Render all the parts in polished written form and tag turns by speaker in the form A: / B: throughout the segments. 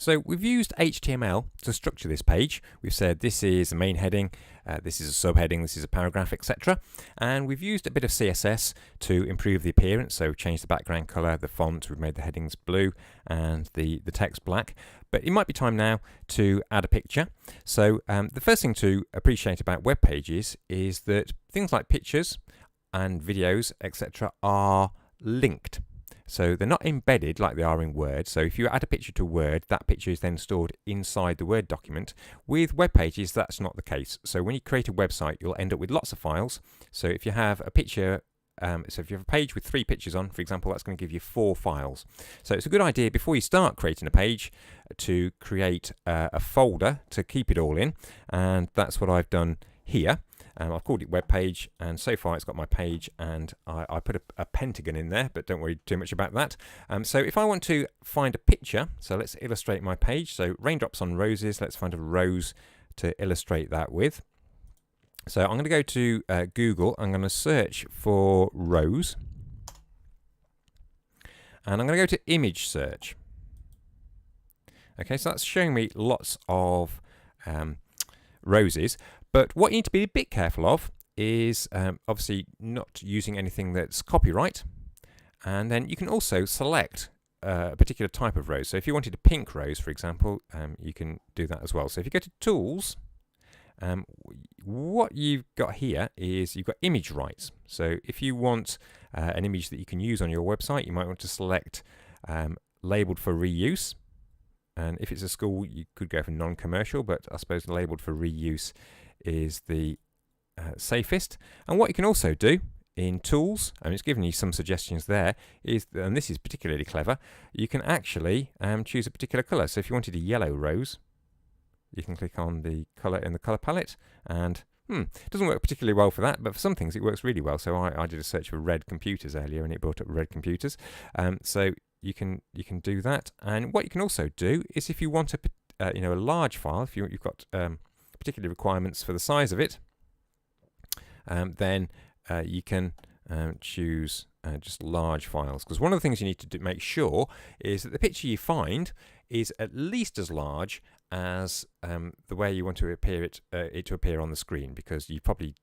A: So we've used HTML to structure this page. We've said this is a main heading, this is a subheading, this is a paragraph, etc. And we've used a bit of CSS to improve the appearance. So we've changed the background color, the font, we've made the headings blue and the text black. But it might be time now to add a picture. So the first thing to appreciate about web pages is that things like pictures and videos, etc. are linked. So they're not embedded like they are in Word. So if you add a picture to Word, that picture is then stored inside the Word document. With web pages, that's not the case. So when you create a website, you'll end up with lots of files. So if you have a picture, so if you have a page with 3 pictures on, for example, that's going to give you 4 files. So it's a good idea before you start creating a page to create a folder to keep it all in. And that's what I've done here. I've called it web page, and so far it's got my page, and I put a pentagon in there, but don't worry too much about that. So if I want to find a picture, so let's illustrate my page. So raindrops on roses, let's find a rose to illustrate that with. So I'm going to go to Google, I'm going to search for rose, and I'm going to go to image search. Okay, so that's showing me lots of roses. But what you need to be a bit careful of is obviously not using anything that's copyright. And then you can also select a particular type of rose. So if you wanted a pink rose, for example, you can do that as well. So if you go to Tools, what you've got here is you've got image rights. So if you want an image that you can use on your website, you might want to select labeled for reuse. And if it's a school, you could go for non-commercial, but I suppose labeled for reuse is the safest. And what you can also do in Tools, and it's given you some suggestions there, is, and this is particularly clever, you can actually choose a particular colour. So if you wanted a yellow rose, you can click on the colour in the colour palette, and it doesn't work particularly well for that, but for some things it works really well. So I did a search for red computers earlier, and it brought up red computers. So you can do that. And what you can also do is, if you want a large file, if you've got particular requirements for the size of it, then you can choose just large files, because one of the things you need to make sure is that the picture you find is at least as large as the way you want to appear it to appear on the screen, because you've probably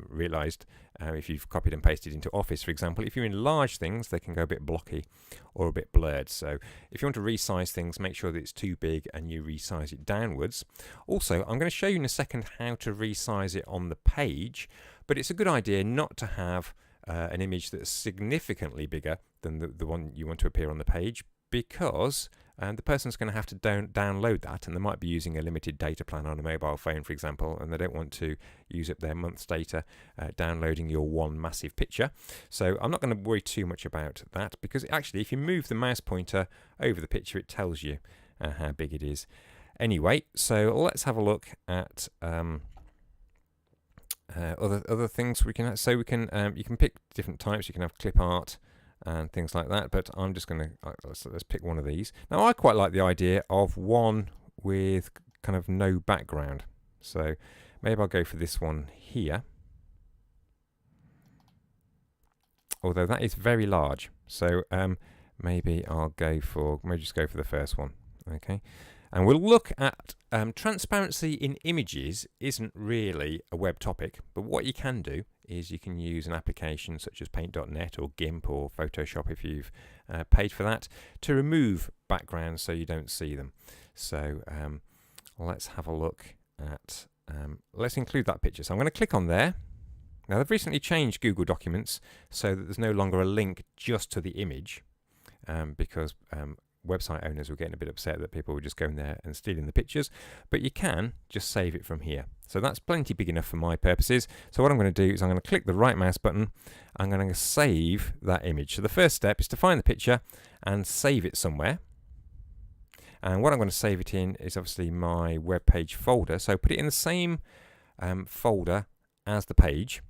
A: realized if you've copied and pasted into Office, for example, if you enlarge things, they can go a bit blocky or a bit blurred. So if you want to resize things, make sure that it's too big and you resize it downwards. Also, I'm going to show you in a second how to resize it on the page, but it's a good idea not to have an image that's significantly bigger than the one you want to appear on the page, because the person's going to have to download that, and they might be using a limited data plan on a mobile phone, for example, and they don't want to use up their month's data downloading your one massive picture. So I'm not going to worry too much about that, because actually if you move the mouse pointer over the picture, it tells you how big it is. Anyway, so let's have a look at other things we can. So we can you can pick different types. You can have clip art and things like that, but I'm just going to let's pick one of these. Now I quite like the idea of one with kind of no background, so maybe I'll go for this one here, although that is very large. So maybe just go for the first one. Okay, and we'll look at transparency in images isn't really a web topic, but what you can do is you can use an application such as Paint.net or GIMP or Photoshop, if you've paid for that, to remove backgrounds so you don't see them. So let's have a look at, let's include that picture. So I'm going to click on there. Now they've recently changed Google Documents so that there's no longer a link just to the image, because website owners were getting a bit upset that people were just going there and stealing the pictures, but you can just save it from here. So that's plenty big enough for my purposes. So what I'm going to do is I'm going to click the right mouse button. I'm going to save that image. So the first step is to find the picture and save it somewhere. And what I'm going to save it in is obviously my web page folder. So put it in the same folder as the page.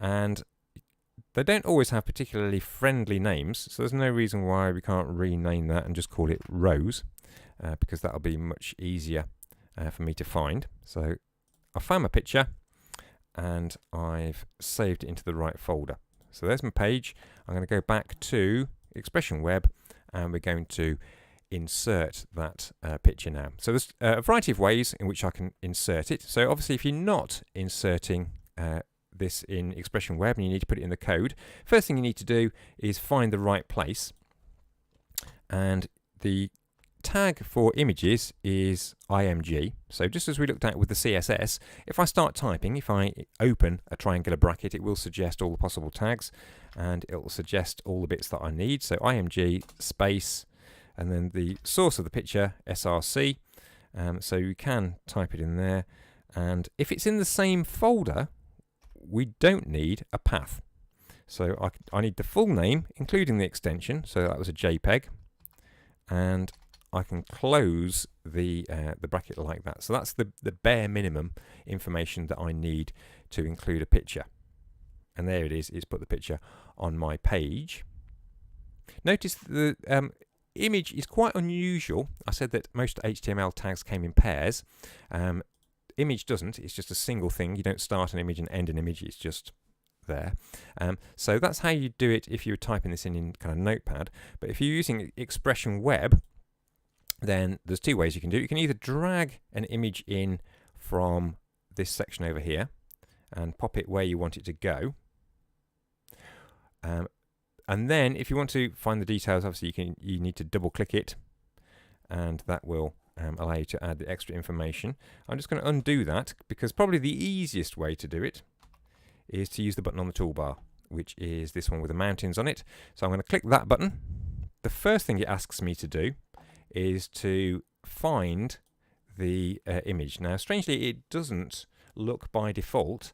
A: And they don't always have particularly friendly names, so there's no reason why we can't rename that and just call it Rose, because that'll be much easier for me to find. So I found my picture and I've saved it into the right folder. So there's my page. I'm going to go back to Expression Web and we're going to insert that picture now. So there's a variety of ways in which I can insert it. So obviously if you're not inserting this in Expression Web and you need to put it in the code, first thing you need to do is find the right place. And the tag for images is img. So just as we looked at with the CSS, if I start typing, if I open a triangular bracket, it will suggest all the possible tags and it will suggest all the bits that I need. So img space and then the source of the picture src. So you can type it in there, and if it's in the same folder we don't need a path. So I need the full name including the extension, so that was a JPEG, and I can close the bracket like that. So that's the bare minimum information that I need to include a picture. And there it is, it's put the picture on my page. Notice the image is quite unusual. I said that most HTML tags came in pairs. Image doesn't, it's just a single thing. You don't start an image and end an image, it's just there. So that's how you do it if you're typing this in kind of Notepad. But if you're using Expression Web, then there's two ways you can do it. You can either drag an image in from this section over here and pop it where you want it to go. And then if you want to find the details, obviously you need to double click it, and that will allow you to add the extra information. I'm just going to undo that because probably the easiest way to do it is to use the button on the toolbar, which is this one with the mountains on it. So I'm going to click that button. The first thing it asks me to do is to find the image. Now strangely it doesn't look by default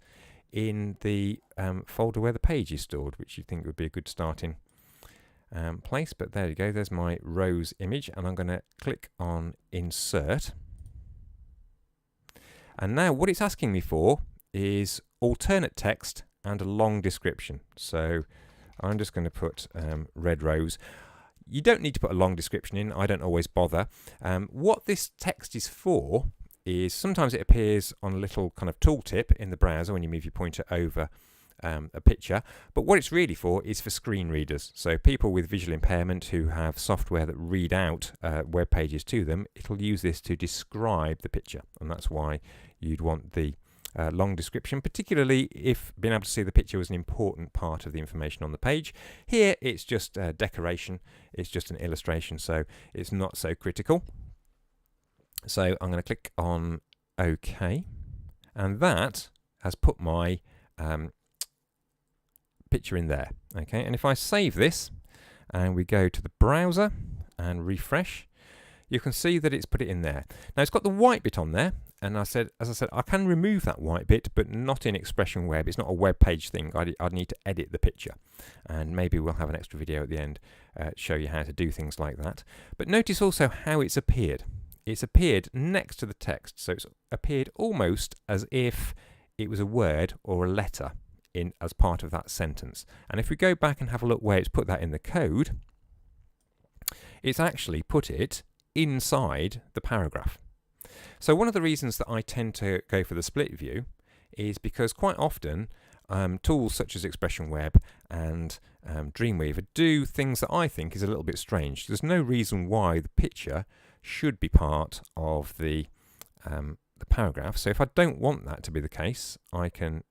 A: in the folder where the page is stored, which you'd think would be a good starting place, but there you go, there's my rose image, and I'm going to click on insert. And now what it's asking me for is alternate text and a long description. So I'm just going to put red rose. You don't need to put a long description in, I don't always bother. What this text is for is sometimes it appears on a little kind of tooltip in the browser when you move your pointer over a picture, but what it's really for is for screen readers. So people with visual impairment who have software that read out web pages to them, it'll use this to describe the picture, and that's why you'd want the long description, particularly if being able to see the picture was an important part of the information on the page. Here it's just decoration, it's just an illustration, so it's not so critical. So I'm going to click on OK, and that has put my picture in there. Okay, and if I save this and we go to the browser and refresh, you can see that it's put it in there. Now it's got the white bit on there, and as I said, I can remove that white bit, but not in Expression Web. It's not a web page thing. I'd need to edit the picture, and maybe we'll have an extra video at the end to show you how to do things like that. But notice also how it's appeared. It's appeared next to the text, so it's appeared almost as if it was a word or a letter in as part of that sentence. And if we go back and have a look where it's put that in the code, it's actually put it inside the paragraph. So one of the reasons that I tend to go for the split view is because quite often tools such as Expression Web and Dreamweaver do things that I think is a little bit strange. There's no reason why the picture should be part of the paragraph. So if I don't want that to be the case, I can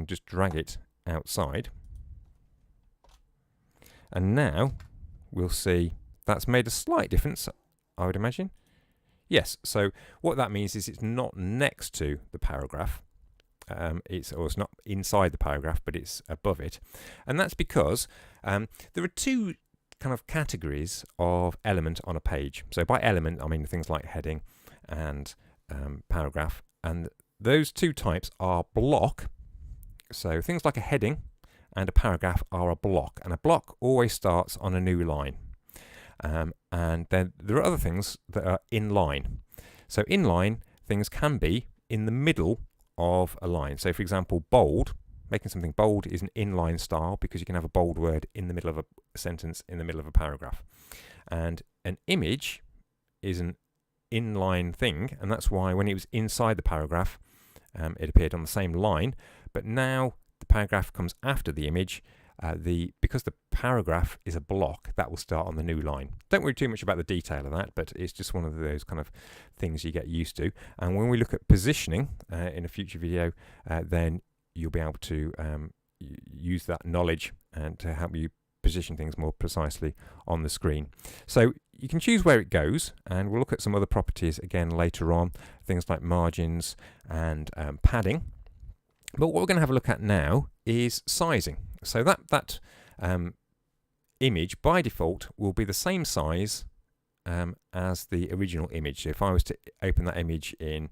A: just drag it outside, and now we'll see that's made a slight difference, I would imagine. Yes, so what that means is it's not next to the paragraph. It's not inside the paragraph, but it's above it. And that's because there are two kind of categories of element on a page. So by element, I mean things like heading and paragraph. And those two types are block. So things like a heading and a paragraph are a block. And a block always starts on a new line. And then there are other things that are inline. So inline things can be in the middle of a line. So for example, bold, making something bold is an inline style because you can have a bold word in the middle of a sentence, in the middle of a paragraph. And an image is an inline thing, and that's why when it was inside the paragraph, it appeared on the same line, but now the paragraph comes after the image, because the paragraph is a block, that will start on the new line. Don't worry too much about the detail of that, but it's just one of those kind of things you get used to. And when we look at positioning in a future video, then you'll be able to use that knowledge and to help you position things more precisely on the screen. So you can choose where it goes, and we'll look at some other properties again later on, things like margins and padding. But what we're going to have a look at now is sizing. So that image by default will be the same size as the original image. So if I was to open that image in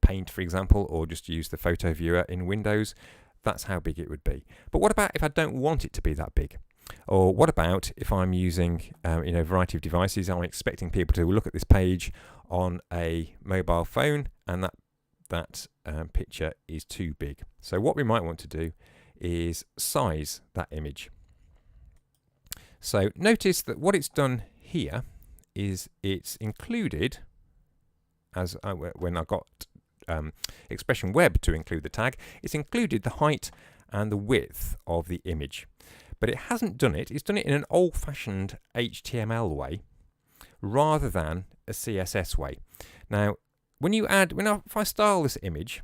A: Paint, for example, or just use the photo viewer in Windows, that's how big it would be. But what about if I don't want it to be that big? Or what about if I'm using a variety of devices? I'm expecting people to look at this page on a mobile phone, and that picture is too big. So what we might want to do is size that image. So notice that what it's done here is it's included, as when I got Expression Web to include the tag, it's included the height and the width of the image. But it hasn't done it. It's done it in an old-fashioned HTML way rather than a CSS way. Now, if I style this image,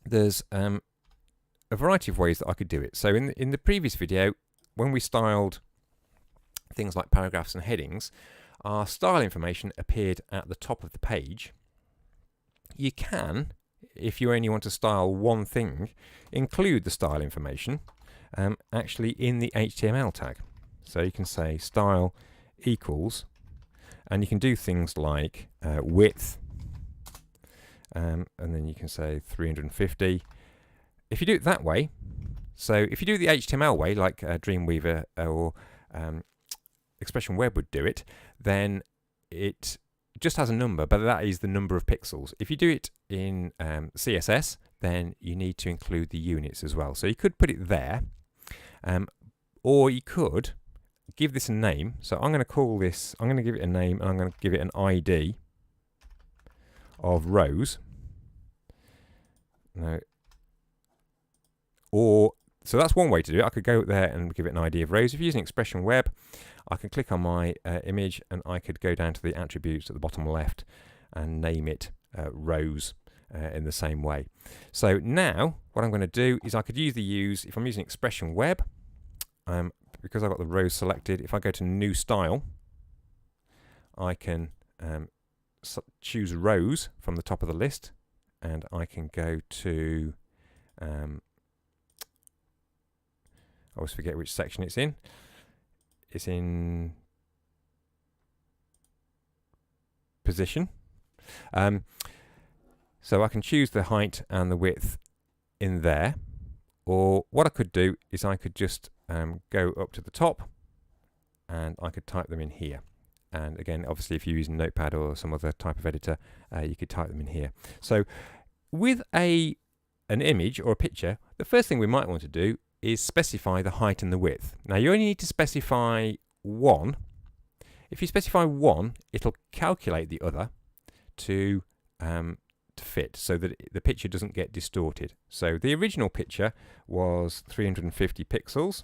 A: there's a variety of ways that I could do it. So in the previous video, when we styled things like paragraphs and headings, our style information appeared at the top of the page. You can, if you only want to style one thing, include the style information actually in the HTML tag. So you can say style equals, and you can do things like width, and then you can say 350. If you do it that way, so if you do the HTML way, like Dreamweaver or Expression Web would do it, then it just has a number, but that is the number of pixels. If you do it in CSS, then you need to include the units as well. So you could put it there, or you could give this a name. So I'm going to give it a name, and I'm going to give it an ID of rows. No. So that's one way to do it. I could go there and give it an ID of rows. If you're using Expression Web, I can click on my image, and I could go down to the attributes at the bottom left and name it rows in the same way. So now what I'm going to do is I could use if I'm using Expression Web, because I've got the rows selected, if I go to New Style, I can choose rows from the top of the list, and I can go to I always forget which section it's in. It's in position. So I can choose the height and the width in there. Or what I could do is I could just go up to the top, and I could type them in here. And again, obviously, if you're using Notepad or some other type of editor, you could type them in here. So with an image or a picture, the first thing we might want to do is specify the height and the width. Now you only need to specify one. If you specify one, it'll calculate the other to fit so that the picture doesn't get distorted. So the original picture was 350 pixels.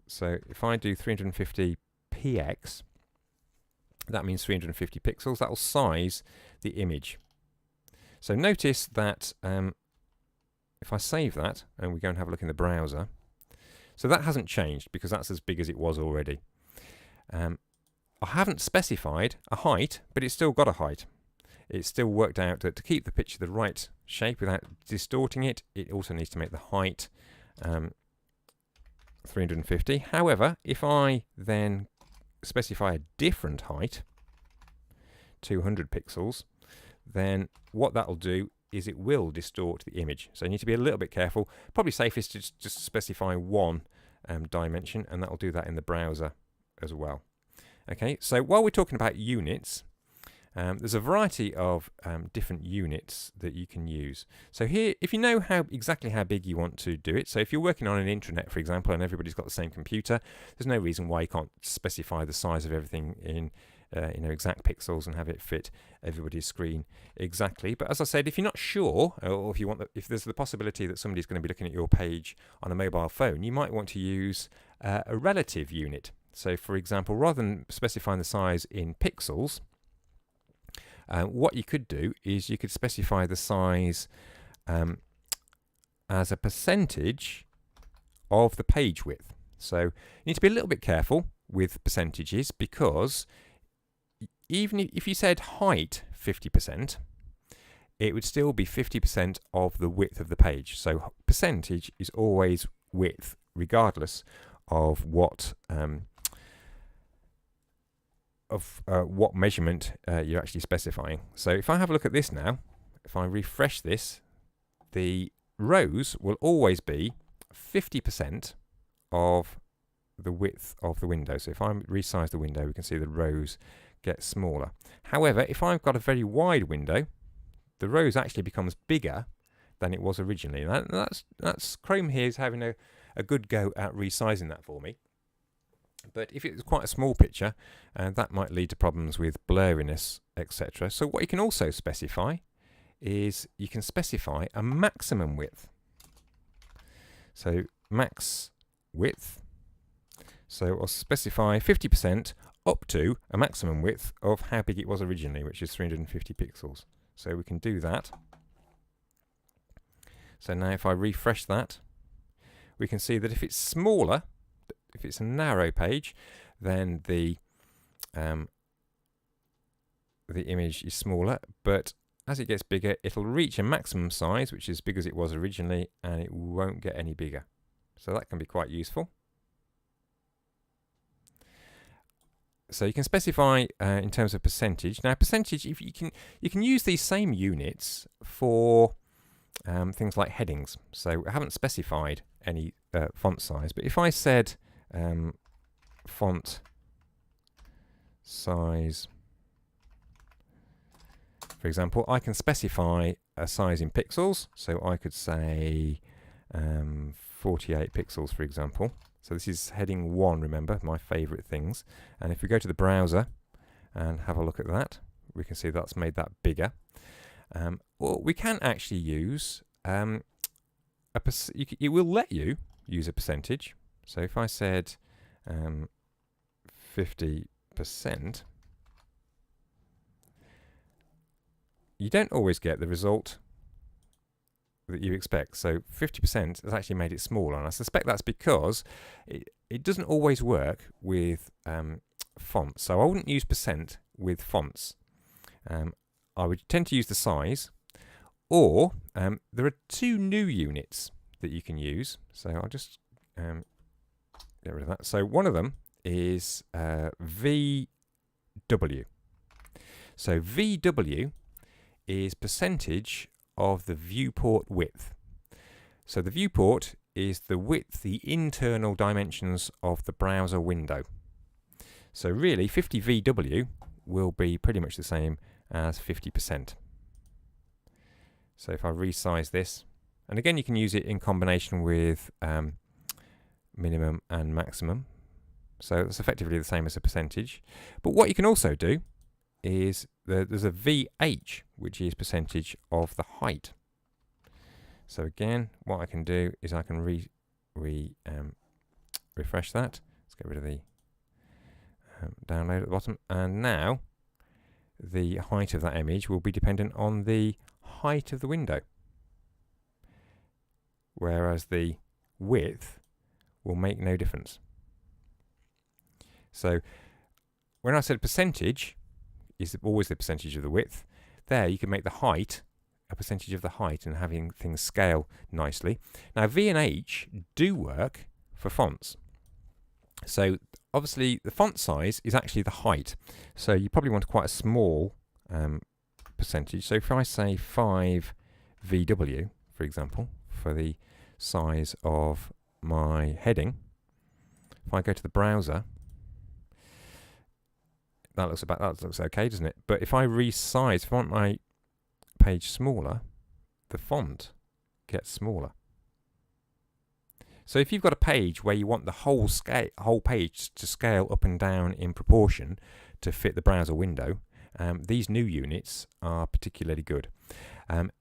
A: So if I do 350 px, that means 350 pixels. That will size the image. So notice that if I save that and we go and have a look in the browser, so that hasn't changed because that's as big as it was already. I haven't specified a height, but it's still got a height. It's still worked out that to keep the picture the right shape without distorting it, it also needs to make the height 350. However, if I then specify a different height, 200 pixels, then what that'll do is it will distort the image. So you need to be a little bit careful. Probably safest to just specify one dimension, and that'll do that in the browser as well. Okay, so while we're talking about units, there's a variety of different units that you can use. So here, if you know exactly how big you want to do it, so if you're working on an intranet, for example, and everybody's got the same computer, there's no reason why you can't specify the size of everything in exact pixels and have it fit everybody's screen exactly. But as I said, if you're not sure, or if there's the possibility that somebody's going to be looking at your page on a mobile phone, you might want to use a relative unit. So for example, rather than specifying the size in pixels, what you could do is you could specify the size as a percentage of the page width. So you need to be a little bit careful with percentages, because even if you said height 50%, it would still be 50% of the width of the page. So percentage is always width, regardless of what measurement you're actually specifying. So if I have a look at this now, if I refresh this, the rows will always be 50% of the width of the window. So if I resize the window, we can see the rows get smaller. However, if I've got a very wide window, the rows actually becomes bigger than it was originally. That's Chrome here is having a good go at resizing that for me. But if it was quite a small picture, that might lead to problems with blurriness, etc. So what you can also specify is you can specify a maximum width. So max width. So I'll specify 50% up to a maximum width of how big it was originally, which is 350 pixels. So we can do that. So now if I refresh that, we can see that if it's smaller, if it's a narrow page, then the image is smaller, but as it gets bigger, it'll reach a maximum size, which is as big as it was originally, and it won't get any bigger. So that can be quite useful. So you can specify in terms of percentage. Now, percentage, if you can use these same units for things like headings. So I haven't specified any font size, but if I said font size, for example, I can specify a size in pixels. So I could say 48 pixels, for example. So this is heading 1, remember, my favorite things. And if we go to the browser and have a look at that, we can see that's made that bigger. Or we can actually use it will let you use a percentage. So if I said 50%, you don't always get the result that you expect. So 50% has actually made it smaller, and I suspect that's because it doesn't always work with fonts. So I wouldn't use percent with fonts. I would tend to use the size, or there are two new units that you can use. So I'll just get rid of that. So one of them is VW. So VW is percentage of the viewport width. So the viewport is the width, the internal dimensions of the browser window. So really 50 VW will be pretty much the same as 50%. So if I resize this, and again you can use it in combination with minimum and maximum. So it's effectively the same as a percentage. But what you can also do is there's a VH, which is percentage of the height. So again, what I can do is I can refresh that. Let's get rid of the download at the bottom. And now the height of that image will be dependent on the height of the window, whereas the width will make no difference. So when I said percentage is always the percentage of the width, there you can make the height a percentage of the height and having things scale nicely. Now V and H do work for fonts. So obviously the font size is actually the height. So you probably want quite a small percentage. So if I say 5 VW, for example, for the size of my heading, if I go to the browser, that looks okay, doesn't it? But if I resize, if I want my page smaller, the font gets smaller. So if you've got a page where you want the whole page to scale up and down in proportion to fit the browser window, these new units are particularly good.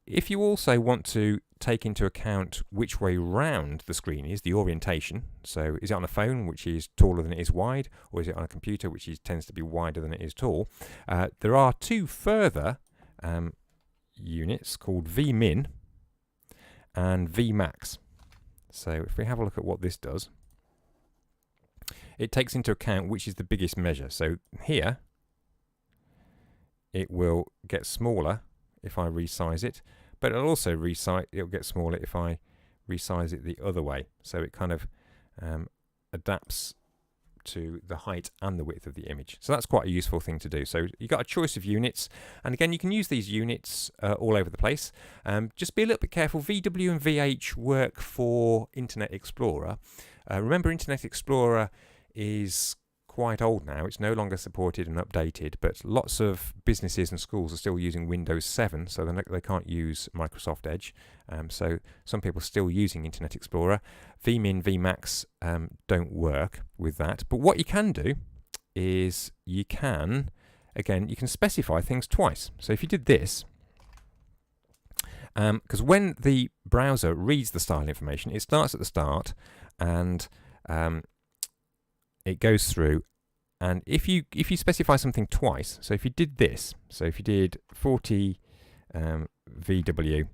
A: If you also want to take into account which way round the screen is, the orientation, so is it on a phone which is taller than it is wide, or is it on a computer which tends to be wider than it is tall, there are two further units called vmin and vmax. So if we have a look at what this does, it takes into account which is the biggest measure. So here it will get smaller if I resize it, but it'll also it'll get smaller if I resize it the other way. So it kind of adapts to the height and the width of the image. So that's quite a useful thing to do. So you've got a choice of units, and again you can use these units all over the place. Just be a little bit careful. VW and VH work for Internet Explorer. Remember, Internet Explorer is quite old now. It's no longer supported and updated, but lots of businesses and schools are still using Windows 7, so they can't use Microsoft Edge. So some people are still using Internet Explorer. vmin, vmax don't work with that. But what you can do is you can specify things twice. So if you did this, because when the browser reads the style information, it starts at the start and it goes through, and if you specify something twice, so if you did this, so if you did 40 VW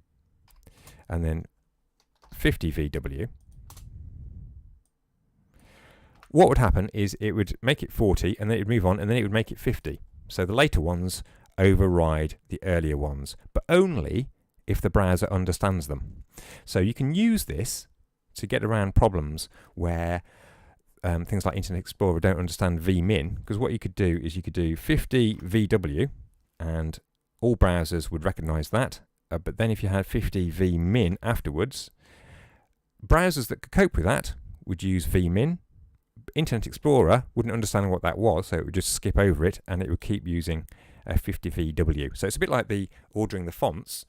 A: and then 50 VW, what would happen is it would make it 40 and then it would move on and then it would make it 50. So the later ones override the earlier ones, but only if the browser understands them. So you can use this to get around problems where things like Internet Explorer don't understand vmin, because what you could do is you could do 50 VW and all browsers would recognize that, but then if you had 50 vmin afterwards, browsers that could cope with that would use vmin. Internet Explorer wouldn't understand what that was, so it would just skip over it and it would keep using 50 VW. So it's a bit like the ordering the fonts,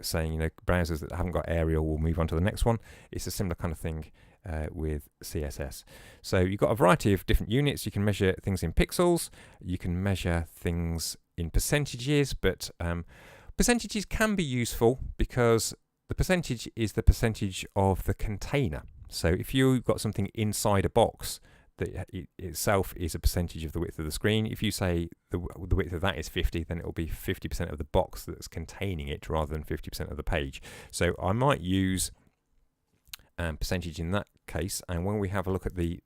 A: saying, browsers that haven't got Arial will move on to the next one. It's a similar kind of thing with CSS. So you've got a variety of different units. You can measure things in pixels, you can measure things in percentages, but percentages can be useful because the percentage is the percentage of the container. So if you've got something inside a box that itself is a percentage of the width of the screen, if you say the width of that is 50, then it will be 50% of the box that's containing it rather than 50% of the page. So I might use percentage in that case, and when we have a look at the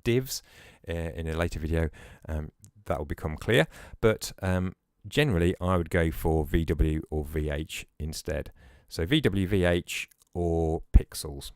A: divs in a later video, that will become clear. But generally I would go for VW or VH instead. So VW, VH or pixels.